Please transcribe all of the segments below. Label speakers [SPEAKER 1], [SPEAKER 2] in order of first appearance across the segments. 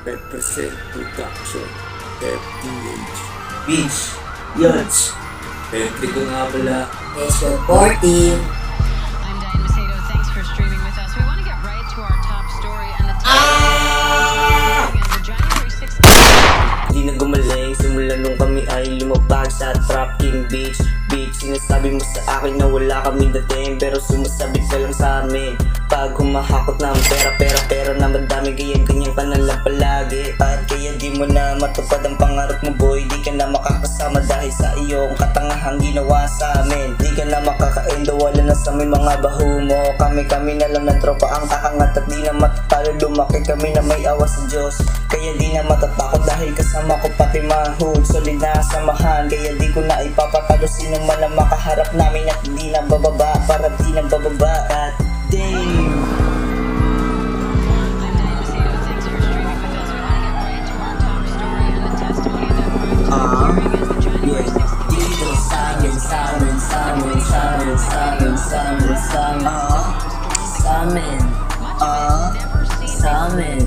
[SPEAKER 1] Represent Production FTH
[SPEAKER 2] Beach, Yachts.
[SPEAKER 1] Entry ko nga pala.
[SPEAKER 2] It's reporting.
[SPEAKER 3] I'm Diane Macedo. Thanks for streaming with us. We want to get right to our top story and the the January 6th.
[SPEAKER 2] Di na gumaling simula nung kami ay lumabag sa Trap King Beach. Sinasabi mo sa akin na wala kami dating, pero sumasabit ka lang sa amin. Pag humahakot ng pera na madami, kaya ganyan ka na lang palagi. At kaya di mo na matupad ang pangarap mo boy, di ka na makakasama dahil sa iyong katangahang ginawa sa amin. Di ka na makakaendo, wala na sa may mga baho mo. Kami na lang na tropa ang kakangat at di na matatalo. Lumaki kami na may awa sa Diyos, kaya di na matatakot dahil kasama ko pati mahod. Solid na samahan, kaya di ko na ipapatalo sino man ang makaharap namin at di na bababa, para di na bababa. God damn.
[SPEAKER 3] I'm Diane Macedo. Thanks for streaming with us. We want to get right to our top story and the testimony of that primetime hearing as the January 6th.
[SPEAKER 2] Dito sa'min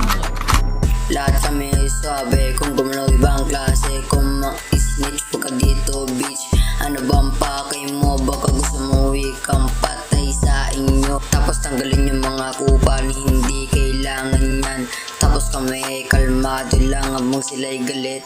[SPEAKER 2] lahat kami ay sabi, kung gumalaw ibang klase, kung ma-snitch pagka dito bitch. Ano bang pakay mo, baka gusto mo ikang patay sa inyo. Tapos tanggalin yung mga kupal, hindi kailangan yan. Tapos kami ay kalmado lang habang sila'y galit.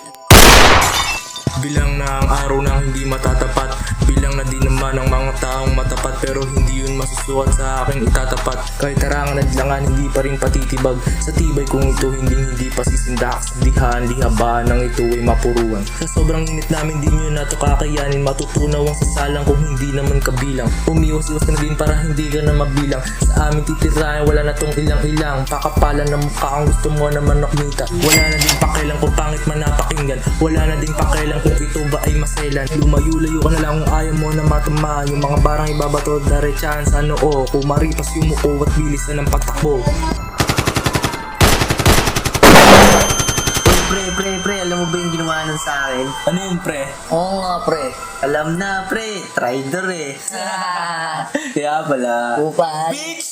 [SPEAKER 1] Bilang na ang araw na hindi matatapat, bilang na di naman ang mga taong matapat, pero hindi yun masusukat sa aking itatapat. Kahit tarangan at langan, hindi pa rin patitibag sa tibay kung ito hindi pa sisindak. Dihan, lihaban ng ito ay mapuruan. Sa sobrang init namin, di nyo na ito kakayanin. Matutunaw ang sasalang kung hindi naman kabilang. Umiwas-iwas ka na din para hindi ka na mabilang. Sa amin titirahin, wala na tong ilang-ilang. Pakapalan na mukha kung gusto mo naman nakmita. Wala na din pakilang kung pangit man napakinggan. Wala na din pakilang kung ito ba ay maselan. Lumayo-layo ka na lang kung ayaw mo na matama. Yung mga barang ibabato, daretsahan sa noo. Kung maripas yung muko at bilis na ng patakbo.
[SPEAKER 2] Pre, alam mo ba yung ginawa nun sa akin?
[SPEAKER 1] Ano yun pre?
[SPEAKER 2] Oo nga pre, alam na pre, trader eh.
[SPEAKER 1] Kaya pala.
[SPEAKER 2] Upas.
[SPEAKER 1] Bitch!